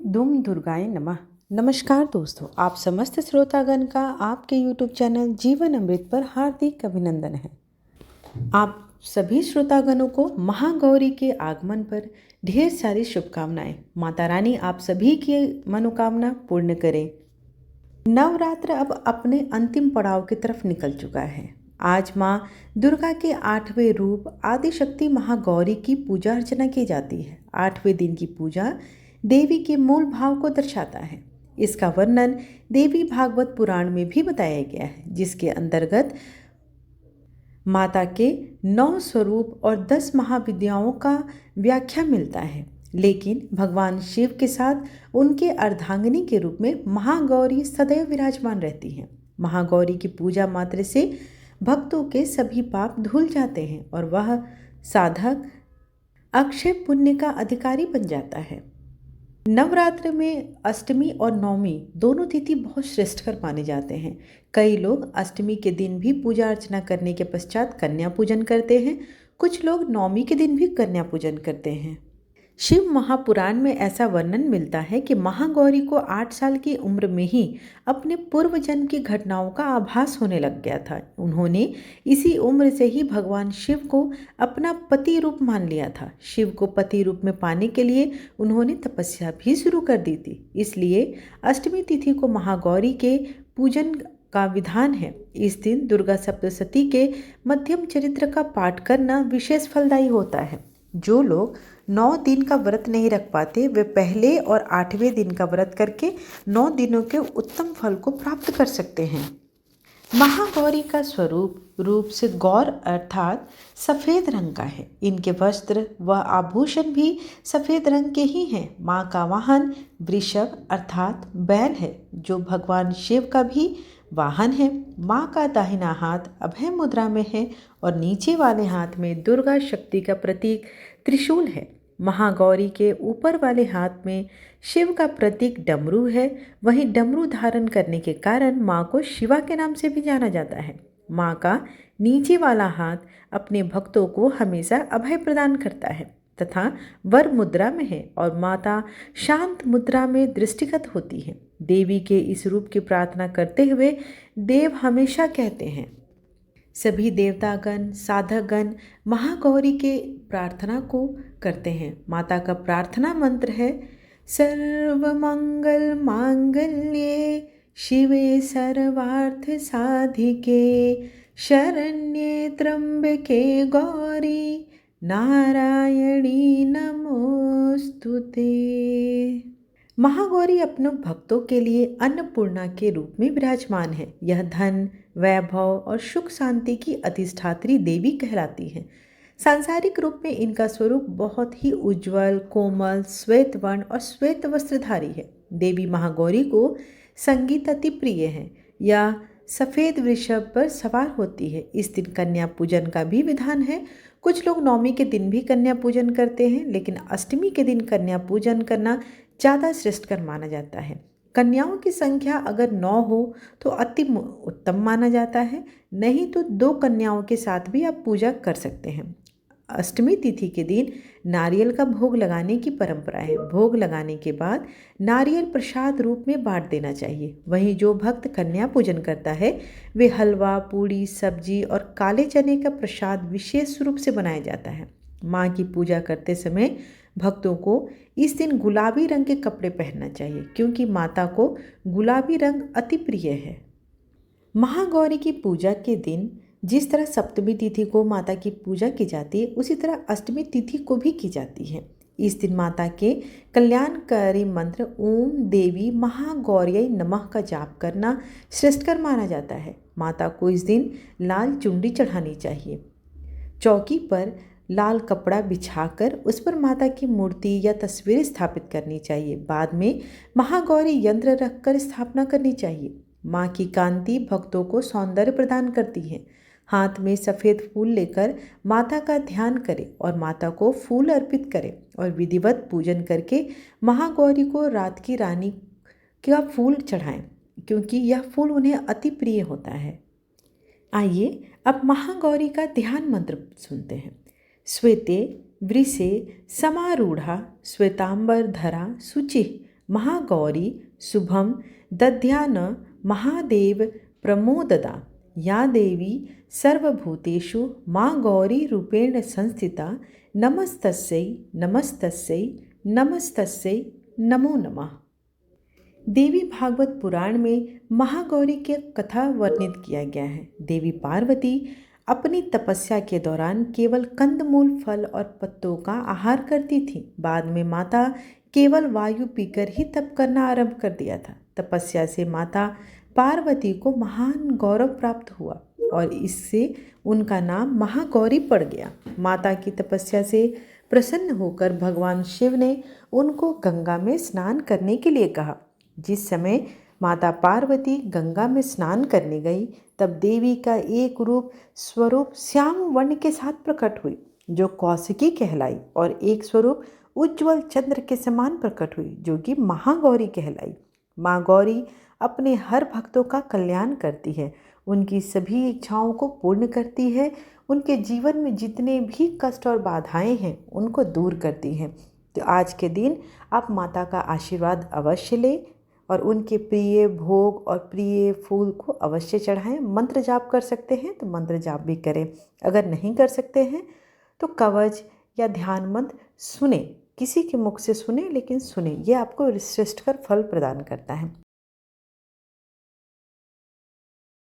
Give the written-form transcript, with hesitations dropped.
दुम दुर्गाय नमः। नमस्कार दोस्तों, आप समस्त श्रोतागण का आपके YouTube चैनल जीवन अमृत पर हार्दिक अभिनंदन है। आप सभी श्रोतागणों को महागौरी के आगमन पर ढेर सारी शुभकामनाएं। माता रानी आप सभी की मनोकामना पूर्ण करे। नवरात्र अब अपने अंतिम पड़ाव की तरफ निकल चुका है। आज माँ दुर्गा के 8वें रूप आदिशक्ति महागौरी की पूजा अर्चना की जाती है। 8वें दिन की पूजा देवी के मूल भाव को दर्शाता है। इसका वर्णन देवी भागवत पुराण में भी बताया गया है, जिसके अंतर्गत माता के 9 स्वरूप और 10 महाविद्याओं का व्याख्या मिलता है। लेकिन भगवान शिव के साथ उनके अर्धांगिनी के रूप में महागौरी सदैव विराजमान रहती हैं। महागौरी की पूजा मात्र से भक्तों के सभी पाप धुल जाते हैं और वह साधक अक्षय पुण्य का अधिकारी बन जाता है। नवरात्र में अष्टमी और नवमी दोनों तिथि बहुत श्रेष्ठकर माने जाते हैं। कई लोग अष्टमी के दिन भी पूजा अर्चना करने के पश्चात कन्या पूजन करते हैं। कुछ लोग नवमी के दिन भी कन्या पूजन करते हैं। शिव महापुराण में ऐसा वर्णन मिलता है कि महागौरी को 8 साल की उम्र में ही अपने पूर्व जन्म की घटनाओं का आभास होने लग गया था। उन्होंने इसी उम्र से ही भगवान शिव को अपना पति रूप मान लिया था। शिव को पति रूप में पाने के लिए उन्होंने तपस्या भी शुरू कर दी थी। इसलिए अष्टमी तिथि को महागौरी के पूजन का विधान है। इस दिन दुर्गा सप्तशती के मध्यम चरित्र का पाठ करना विशेष फलदायी होता है। जो लोग 9 दिन का व्रत नहीं रख पाते, वे पहले और 8वें दिन का व्रत करके 9 दिनों के उत्तम फल को प्राप्त कर सकते हैं। महागौरी का स्वरूप रूप से गौर अर्थात सफ़ेद रंग का है। इनके वस्त्र व आभूषण भी सफ़ेद रंग के ही हैं। माँ का वाहन वृषभ अर्थात बैल है, जो भगवान शिव का भी वाहन है। माँ का दाहिना हाथ अभय मुद्रा में है और नीचे वाले हाथ में दुर्गा शक्ति का प्रतीक त्रिशूल है। महागौरी के ऊपर वाले हाथ में शिव का प्रतीक डमरू है। वहीं डमरू धारण करने के कारण माँ को शिवा के नाम से भी जाना जाता है। माँ का नीचे वाला हाथ अपने भक्तों को हमेशा अभय प्रदान करता है तथा वर मुद्रा में है और माता शांत मुद्रा में दृष्टिगत होती है। देवी के इस रूप की प्रार्थना करते हुए देव हमेशा कहते हैं, सभी देवतागण साधकगण महागौरी के प्रार्थना को करते हैं। माता का प्रार्थना मंत्र है, सर्वमंगल मांगल्ये शिवे सर्वार्थ साधिके शरण्ये त्र्यंबके गौरी नारायणी नमोस्तुते। महागौरी अपने भक्तों के लिए अन्नपूर्णा के रूप में विराजमान है। यह धन वैभव और सुख शांति की अधिष्ठात्री देवी कहलाती है। सांसारिक रूप में इनका स्वरूप बहुत ही उज्जवल कोमल श्वेत वर्ण और श्वेत वस्त्रधारी है। देवी महागौरी को संगीत अति प्रिय है। यह सफ़ेद वृषभ पर सवार होती है। इस दिन कन्या पूजन का भी विधान है। कुछ लोग नवमी के दिन भी कन्या पूजन करते हैं, लेकिन अष्टमी के दिन कन्या पूजन करना ज़्यादा श्रेष्ठकर माना जाता है। कन्याओं की संख्या अगर 9 हो तो अति उत्तम माना जाता है, नहीं तो 2 कन्याओं के साथ भी आप पूजा कर सकते हैं। अष्टमी तिथि के दिन नारियल का भोग लगाने की परंपरा है। भोग लगाने के बाद नारियल प्रसाद रूप में बांट देना चाहिए। वहीं जो भक्त कन्या पूजन करता है वे हलवा पूड़ी सब्जी और काले चने का प्रसाद विशेष रूप से बनाया जाता है। माँ की पूजा करते समय भक्तों को इस दिन गुलाबी रंग के कपड़े पहनना चाहिए, क्योंकि माता को गुलाबी रंग अति प्रिय है। महागौरी की पूजा के दिन जिस तरह सप्तमी तिथि को माता की पूजा की जाती है, उसी तरह अष्टमी तिथि को भी की जाती है। इस दिन माता के कल्याणकारी मंत्र ओम देवी महागौर्यै नमः का जाप करना श्रेष्ठकर माना जाता है। माता को इस दिन लाल चुंडी चढ़ानी चाहिए। चौकी पर लाल कपड़ा बिछाकर उस पर माता की मूर्ति या तस्वीरें स्थापित करनी चाहिए। बाद में महागौरी यंत्र रखकर स्थापना करनी चाहिए। माँ की कांति भक्तों को सौंदर्य प्रदान करती है। हाथ में सफ़ेद फूल लेकर माता का ध्यान करें और माता को फूल अर्पित करें और विधिवत पूजन करके महागौरी को रात की रानी का फूल चढ़ाएं, क्योंकि यह फूल उन्हें अति प्रिय होता है। आइए अब महागौरी का ध्यान मंत्र सुनते हैं। श्वेते वृषे समारूढ़ा श्वेतांबर धरा शुचि महागौरी शुभम दध्यान महादेव प्रमोददा या देवी सर्वभूतेषु माँ गौरी रूपेण संस्थिता नमस्तस्यै नमस्तस्यै नमस्तस्यै नमो नमः। देवी भागवत पुराण में महागौरी की कथा वर्णित किया गया है। देवी पार्वती अपनी तपस्या के दौरान केवल कंदमूल, फल और पत्तों का आहार करती थी। बाद में माता केवल वायु पीकर ही तप करना आरंभ कर दिया था। तपस्या से माता पार्वती को महान गौरव प्राप्त हुआ और इससे उनका नाम महागौरी पड़ गया। माता की तपस्या से प्रसन्न होकर भगवान शिव ने उनको गंगा में स्नान करने के लिए कहा। जिस समय माता पार्वती गंगा में स्नान करने गई तब देवी का एक स्वरूप श्याम वर्ण के साथ प्रकट हुई जो कौशिकी कहलाई, और एक स्वरूप उज्ज्वल चंद्र के समान प्रकट हुई जो कि महागौरी कहलाई। माँ गौरी अपने हर भक्तों का कल्याण करती है, उनकी सभी इच्छाओं को पूर्ण करती है, उनके जीवन में जितने भी कष्ट और बाधाएं हैं उनको दूर करती हैं। तो आज के दिन आप माता का आशीर्वाद अवश्य लें और उनके प्रिय भोग और प्रिय फूल को अवश्य चढ़ाएं। मंत्र जाप कर सकते हैं तो मंत्र जाप भी करें, अगर नहीं कर सकते हैं तो कवच या ध्यान मंत्र सुने, किसी के मुख से सुने लेकिन सुने, ये आपको श्रेष्ठकर फल प्रदान करता है।